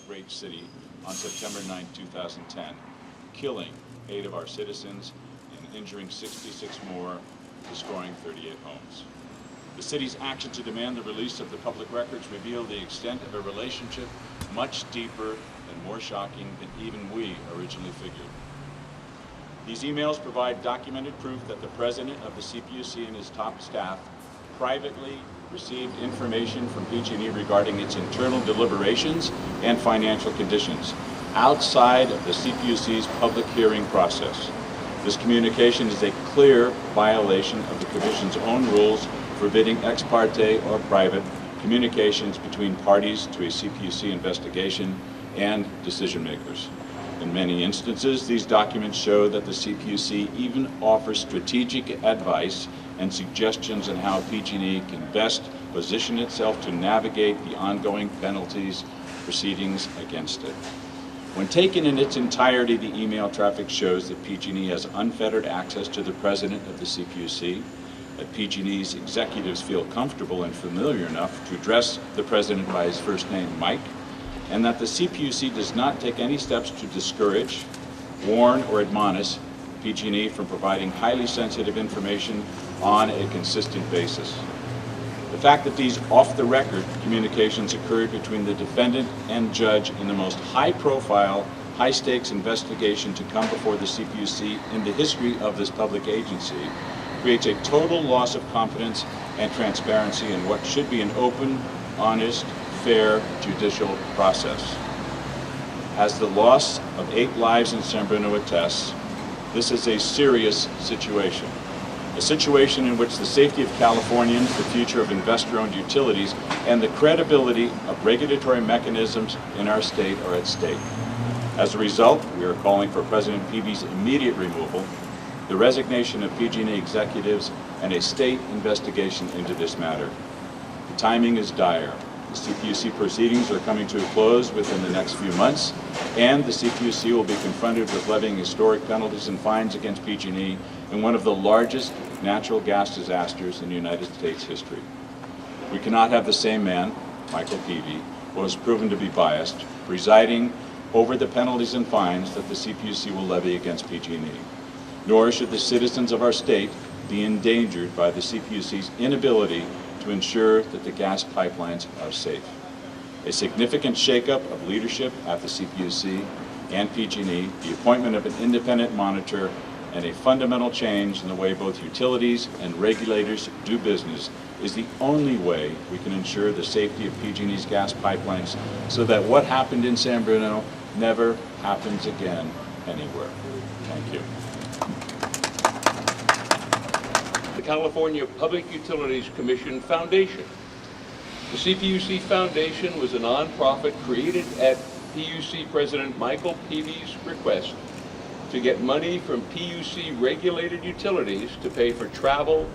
great city on September 9, 2010, killing 8 of our citizens and injuring 66 more, destroying 38 homes. The city's action to demand the release of the public records revealed the extent of a relationship much deeper and more shocking than even we originally figured. These emails provide documented proof that the president of the CPUC and his top staff privately received information from PG&E regarding its internal deliberations and financial conditions outside of the CPUC's public hearing process. This communication is a clear violation of the Commission's own rules forbidding ex parte or private communications between parties to a CPUC investigation and decision makers. In many instances, these documents show that the CPUC even offers strategic advice and suggestions on how PG&E can best position itself to navigate the ongoing penalties proceedings against it. When taken in its entirety, the email traffic shows that PG&E has unfettered access to the president of the CPUC, that PG&E's executives feel comfortable and familiar enough to address the president by his first name, Mike, and that the CPUC does not take any steps to discourage, warn, or admonish PG&E from providing highly sensitive information on a consistent basis. The fact that these off-the-record communications occurred between the defendant and judge in the most high-profile, high-stakes investigation to come before the CPUC in the history of this public agency creates a total loss of confidence and transparency in what should be an open, honest, fair judicial process. As the loss of 8 lives in San Bruno attests, this is a serious situation. A situation in which the safety of Californians, the future of investor-owned utilities, and the credibility of regulatory mechanisms in our state are at stake. As a result, we are calling for President Peavy's immediate removal, the resignation of PG&E executives, and a state investigation into this matter. The timing is dire. The CPUC proceedings are coming to a close within the next few months, and the CPUC will be confronted with levying historic penalties and fines against PG&E in one of the largest natural gas disasters in United States history. We cannot have the same man, Michael Peavy, who has proven to be biased, presiding over the penalties and fines that the CPUC will levy against PG&E. Nor should the citizens of our state be endangered by the CPUC's inability to ensure that the gas pipelines are safe. A significant shakeup of leadership at the CPUC and PG&E, the appointment of an independent monitor, and a fundamental change in the way both utilities and regulators do business is the only way we can ensure the safety of PG&E's gas pipelines so that what happened in San Bruno never happens again anywhere. Thank you. The California Public Utilities Commission Foundation. The CPUC Foundation was a nonprofit created at PUC President Michael Peavy's request to get money from PUC-regulated utilities to pay for travel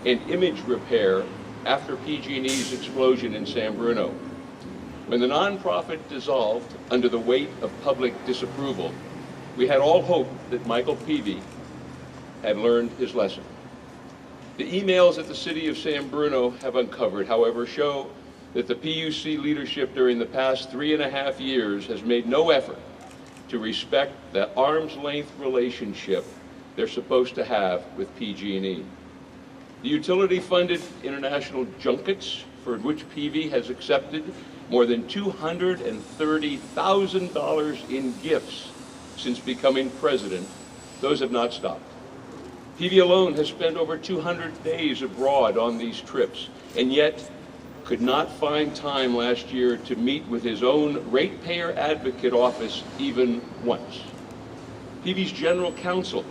and image repair after PG&E's explosion in San Bruno. When the nonprofit dissolved under the weight of public disapproval, we had all hoped that Michael Peavy had learned his lesson. The emails that the city of San Bruno have uncovered, however, show that the PUC leadership during the past 3.5 years has made no effort to respect the arm's-length relationship they're supposed to have with PG&E. The utility-funded international junkets for which Peavy has accepted more than $230,000 in gifts since becoming president, those have not stopped. Peavy alone has spent over 200 days abroad on these trips, and yet could not find time last year to meet with his own ratepayer advocate office even once. Peavy's general counsel,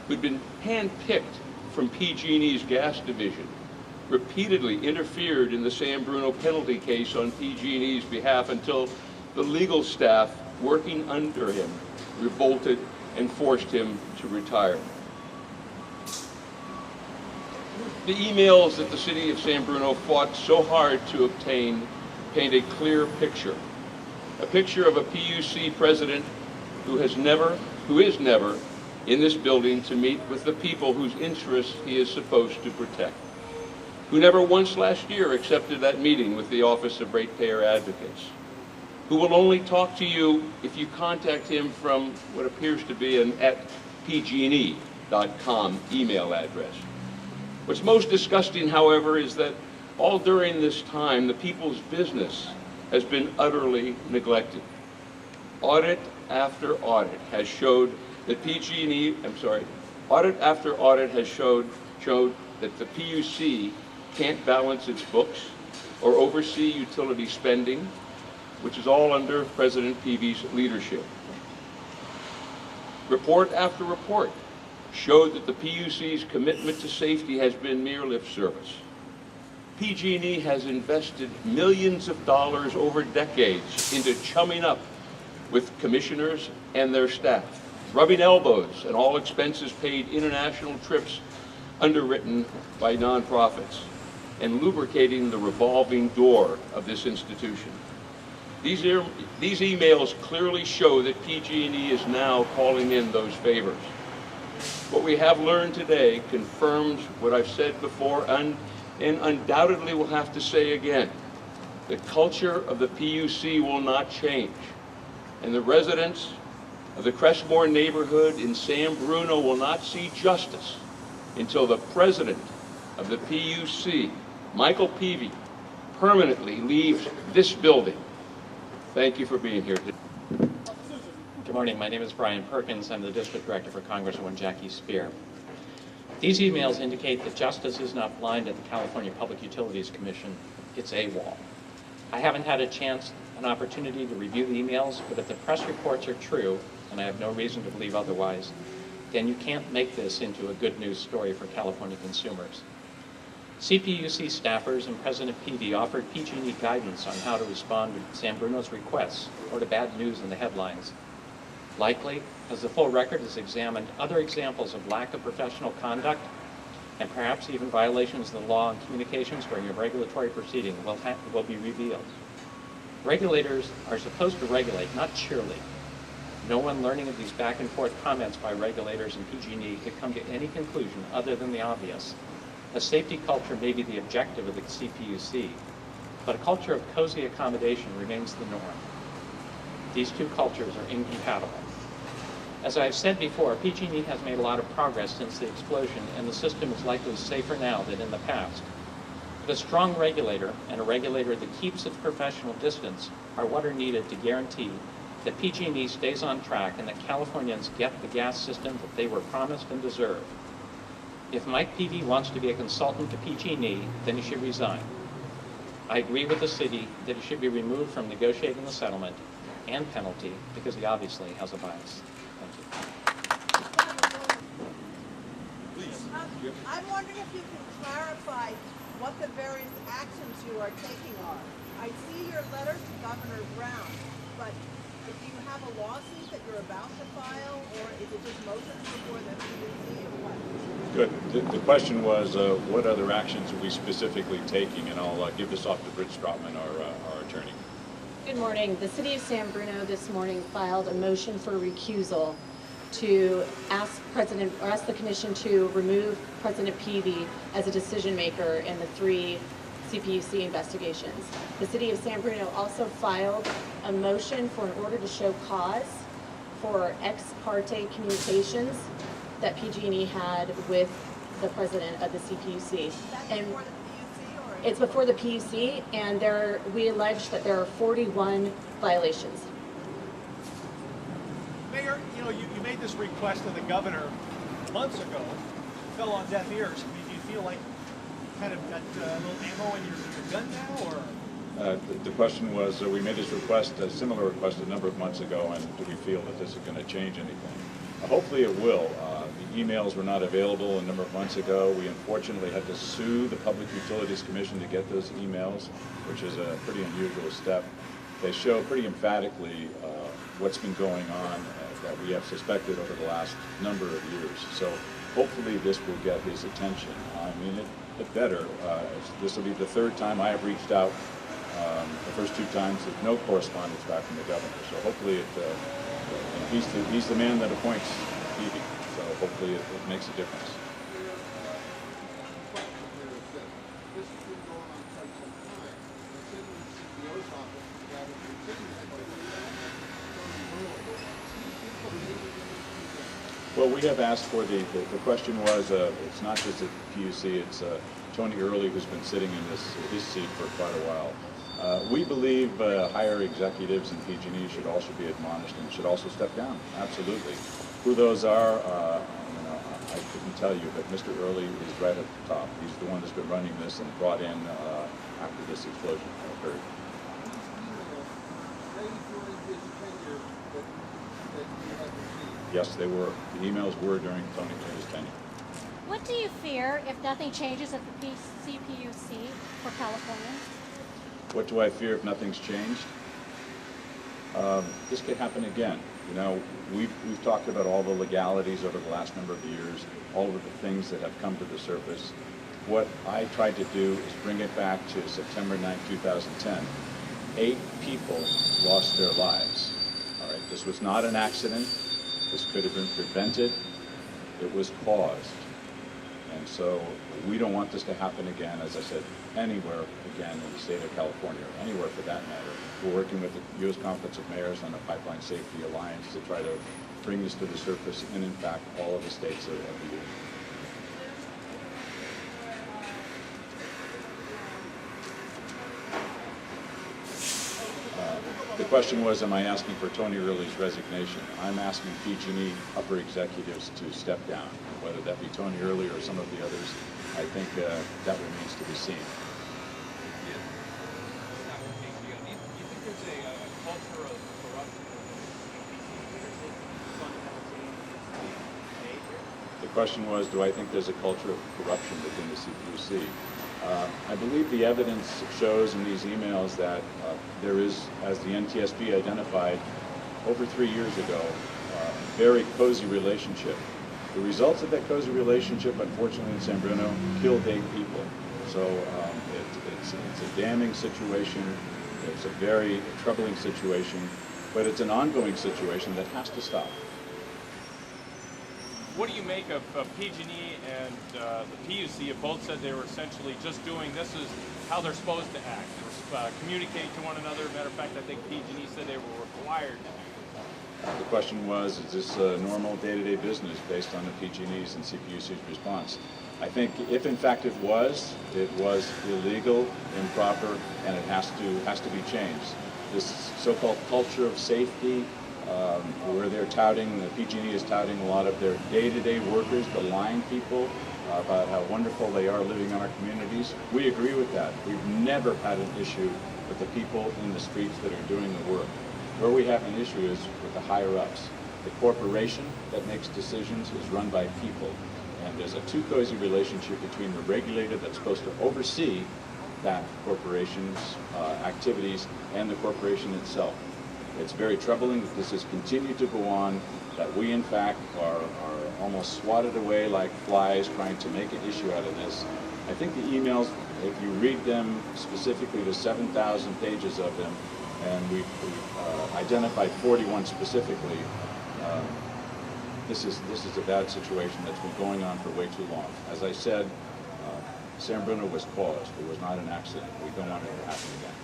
who'd been handpicked from PG&E's gas division, repeatedly interfered in the San Bruno penalty case on PG&E's behalf until the legal staff working under him revolted and forced him to retire. The emails that the city of San Bruno fought so hard to obtain paint a clear picture. A picture of a PUC president who is never in this building to meet with the people whose interests he is supposed to protect. Who never once last year accepted that meeting with the Office of Ratepayer Advocates. who will only talk to you if you contact him from what appears to be an @pgne.com email address. What's most disgusting, however, is that all during this time, the people's business has been utterly neglected. Audit after audit has showed that audit after audit has showed that the PUC can't balance its books or oversee utility spending, which is all under President Peavy's leadership. Report after report showed that the PUC's commitment to safety has been mere lip service. PG&E has invested millions of dollars over decades into chumming up with commissioners and their staff, rubbing elbows and all expenses paid international trips underwritten by nonprofits, and lubricating the revolving door of this institution. These emails clearly show that PG&E is now calling in those favors. What we have learned today confirms what I've said before and undoubtedly will have to say again. The culture of the PUC will not change, and the residents of the Crestmore neighborhood in San Bruno will not see justice until the president of the PUC, Michael Peavy, permanently leaves this building. Thank you for being here today. Good morning. My name is Brian Perkins. I'm the District Director for Congresswoman Jackie Spear. These emails indicate that justice is not blind at the California Public Utilities Commission. It's AWOL. I haven't had an opportunity to review the emails, but if the press reports are true, and I have no reason to believe otherwise, then you can't make this into a good news story for California consumers. CPUC staffers and President Peavy offered PG&E guidance on how to respond to San Bruno's requests or to bad news in the headlines. Likely, as the full record is examined, other examples of lack of professional conduct and perhaps even violations of the law and communications during a regulatory proceeding will be revealed. Regulators are supposed to regulate, not cheerlead. No one learning of these back and forth comments by regulators and PG&E could come to any conclusion other than the obvious. A safety culture may be the objective of the CPUC, but a culture of cozy accommodation remains the norm. These two cultures are incompatible. As I've said before, PG&E has made a lot of progress since the explosion, and the system is likely safer now than in the past. But a strong regulator and a regulator that keeps its professional distance are what are needed to guarantee that PG&E stays on track and that Californians get the gas system that they were promised and deserve. If Mike Peavy wants to be a consultant to PG&E, then he should resign. I agree with the city that he should be removed from negotiating the settlement and penalty because he obviously has a bias. Thank you. I'm wondering if you can clarify what the various actions you are taking are. I see your letter to Governor Brown, but do you have a lawsuit that you're about to file, or is it just motions before the PUC, or what? Good. The question was, what other actions are we specifically taking? And I'll give this off to Britt Stratman, our attorney. Good morning. The City of San Bruno this morning filed a motion for recusal to ask the Commission to remove President Peavy as a decision maker in the 3 CPUC investigations. The City of San Bruno also filed a motion for an order to show cause for ex parte communications that PG&E had with the President of the CPUC. That's before the PUC, or? It's before the PUC, and we allege that there are 41 violations. Mayor, you made this request to the governor months ago, fell on deaf ears. I mean, do you feel like you kind of got a little ammo in your gun now, or? The question was, we made this request, a similar request a number of months ago, and do we feel that this is going to change anything? Hopefully it will. The emails were not available a number of months ago. We unfortunately had to sue the Public Utilities Commission to get those emails, which is a pretty unusual step. They show pretty emphatically what's been going on that we have suspected over the last number of years. So hopefully this will get his attention. I mean, it better. This will be the 3rd time I have reached out. The first 2 times with no correspondence back from the governor. So hopefully he's the man that appoints Peavy. So hopefully it makes a difference. Well, we have asked for the question was, it's not just at PUC, it's Tony Early who's been sitting in his seat for quite a while. We believe higher executives in PG&E should also be admonished and should also step down, absolutely. Who those are, I couldn't tell you, but Mr. Early is right at the top. He's the one that's been running this and brought in after this explosion occurred. Yes, they were. The emails were during Tony Early's tenure. What do you fear if nothing changes at the CPUC for California? What do I fear if nothing's changed? This could happen again. You know, we've talked about all the legalities over the last number of years, all of the things that have come to the surface. What I tried to do is bring it back to September 9, 2010. 8 people lost their lives. All right, this was not an accident. This could have been prevented. It was caused. And so we don't want this to happen again, as I said, anywhere again in the state of California, or anywhere for that matter. We're working with the U.S. Conference of Mayors on the Pipeline Safety Alliance to try to bring this to the surface in fact, all of the states of the union. The question was, am I asking for Tony Early's resignation? I'm asking PG&E upper executives to step down. Whether that be Tony Early or some of the others, I think that remains to be seen. The question was, do I think there's a culture of corruption within the CPUC? I believe the evidence shows in these emails that there is, as the NTSB identified over 3 years ago, a very cozy relationship. The results of that cozy relationship, unfortunately, in San Bruno, killed 8 people. So it's a damning situation. It's a very troubling situation, but it's an ongoing situation that has to stop. What do you make of PG&E and the PUC have both said they were essentially just doing this is how they're supposed to act, communicate to one another. Matter of fact, I think PG&E said they were required to do that. The question was, is this a normal day-to-day business based on the PG&E's and CPUC's response? I think if in fact it was illegal, improper, and it has to be changed. This so-called culture of safety, where they're touting, the PG&E is touting a lot of their day-to-day workers, the line people, about how wonderful they are living in our communities. We agree with that. We've never had an issue with the people in the streets that are doing the work. Where we have an issue is with the higher-ups. The corporation that makes decisions is run by people, and there's a too cozy relationship between the regulator that's supposed to oversee that corporation's activities and the corporation itself. It's very troubling that this has continued to go on, that we in fact are almost swatted away like flies trying to make an issue out of this. I think the emails, if you read them specifically, the 7,000 pages of them, and we've identified 41 specifically, this is a bad situation that's been going on for way too long. As I said, San Bruno was caused. It was not an accident. We don't want it to happen again.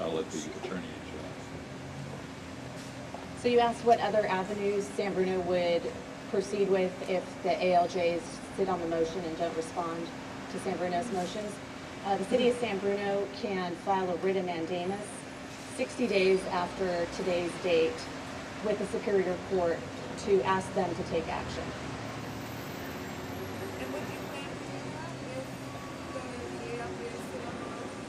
I'll let the attorney answer that. So you asked what other avenues San Bruno would proceed with if the ALJs sit on the motion and don't respond to San Bruno's motions. The city of San Bruno can file a writ of mandamus 60 days after today's date with the Superior Court to ask them to take action. And would you plan to do that if the ALJs sit on the motion?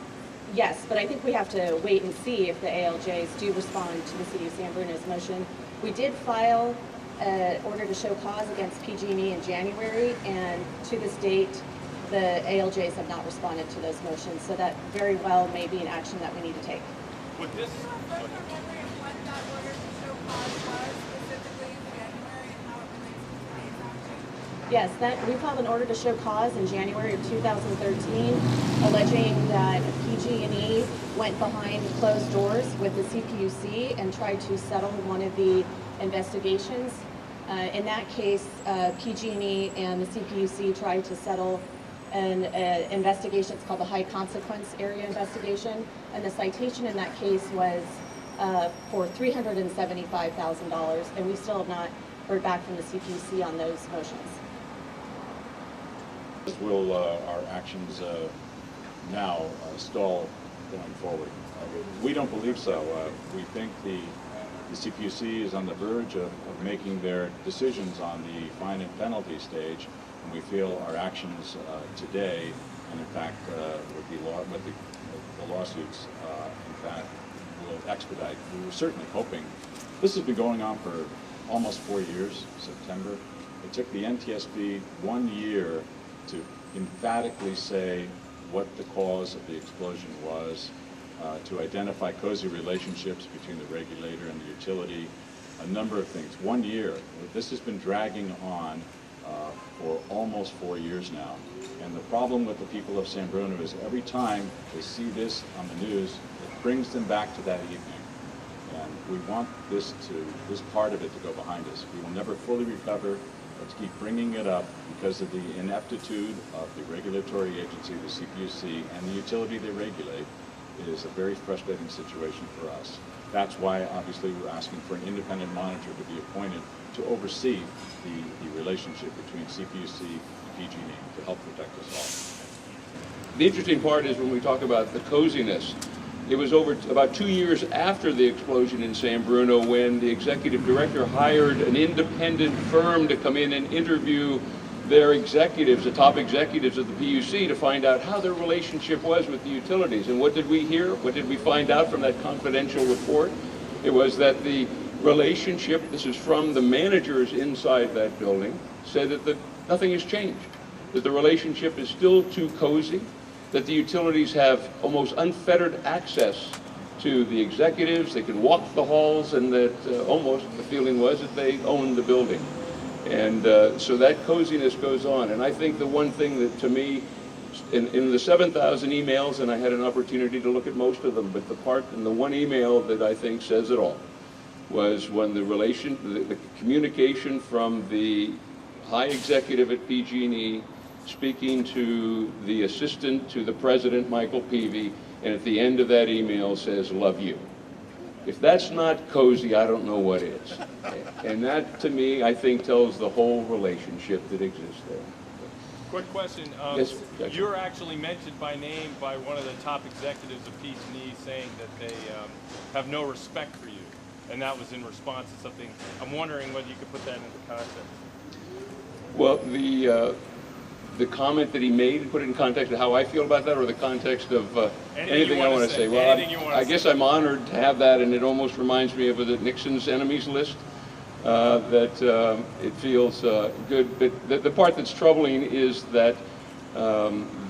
Yes, but I think we have to wait and see if the ALJs do respond to the city of San Bruno's motion. We did file an order to show cause against PG&E in January, and to this date, the ALJs have not responded to those motions, so that very well may be an action that we need to take. Would this? Do you have further memory of what that order to show cause was specifically in January and how it relates to today's action? Yes, we filed an order to show cause in January of 2013, alleging that PG&E went behind closed doors with the CPUC and tried to settle one of the investigations. In that case, PG&E and the CPUC tried to settle an investigation. It's called the High Consequence Area Investigation, and the citation in that case was for $375,000, and we still have not heard back from the CPUC on those motions. Will our actions now stall going forward? We don't believe so. We think the CPUC is on the verge of making their decisions on the fine and penalty stage, and we feel our actions today, and in fact with the lawsuits, in fact, will expedite. We were certainly hoping. This has been going on for almost 4 years, September. It took the NTSB 1 year to emphatically say what the cause of the explosion was, to identify cozy relationships between the regulator and the utility, a number of things. 1 year. This has been dragging on for almost 4 years now. And the problem with the people of San Bruno is every time they see this on the news, it brings them back to that evening. And we want this part of it to go behind us. We will never fully recover. Let's keep bringing it up because of the ineptitude of the regulatory agency, the CPUC, and the utility they regulate. It is a very frustrating situation for us. That's why, obviously, we're asking for an independent monitor to be appointed to oversee the relationship between CPUC and PG&E to help protect us all. The interesting part is when we talk about the coziness, it was about 2 years after the explosion in San Bruno when the executive director hired an independent firm to come in and interview their executives, the top executives of the PUC, to find out how their relationship was with the utilities. And what did we hear? What did we find out from that confidential report? It was that the relationship, this is from the managers inside that building, said that nothing has changed, that the relationship is still too cozy, that the utilities have almost unfettered access to the executives, they can walk the halls, and that almost the feeling was that they own the building. And so that coziness goes on. And I think the one thing that, to me, in the 7,000 emails, and I had an opportunity to look at most of them, but the part in the one email that I think says it all was when the communication from the high executive at PG&E speaking to the assistant to the president, Michael Peavy, and at the end of that email says, "Love you." If that's not cozy, I don't know what is. And that, to me, I think tells the whole relationship that exists there. Quick question. Yes, you're actually mentioned by name by one of the top executives of PG&E saying that they have no respect for you. And that was in response to something. I'm wondering whether you could put that into context. Well, the comment that he made, and put it in context of how I feel about that, or the context of anything I want to say. Well, I guess I'm honored to have that, and it almost reminds me of Nixon's enemies list, that it feels good. But the part that's troubling is that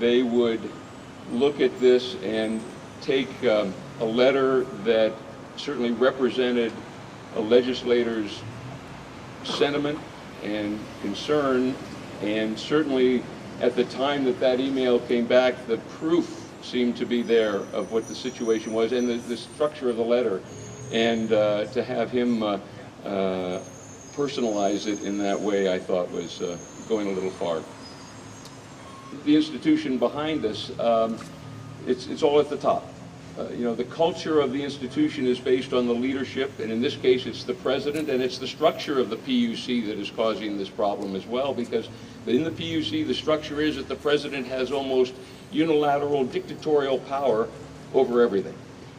they would look at this and take a letter that certainly represented a legislator's sentiment and concern, and certainly at the time that email came back, the proof seemed to be there of what the situation was and the structure of the letter, and to have him personalize it in that way, I thought was going a little far. The institution behind us, it's all at the top. The culture of the institution is based on the leadership, and in this case it's the president, and it's the structure of the PUC that is causing this problem as well, because in the PUC the structure is that the president has almost unilateral dictatorial power over everything,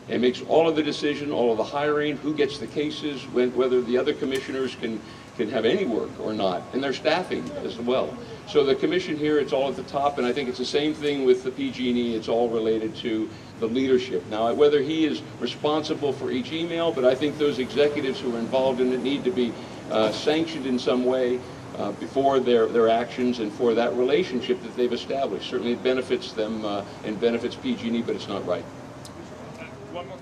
and makes all of the decision, all of the hiring, who gets the cases, whether the other commissioners can have any work or not, and their staffing as well. So the commission here, it's all at the top, and I think it's the same thing with the PG&E. It's all related to the leadership. Now, whether he is responsible for each email, but I think those executives who are involved in it need to be sanctioned in some way before their actions and for that relationship that they've established. Certainly it benefits them and benefits PG&E, but it's not right. One more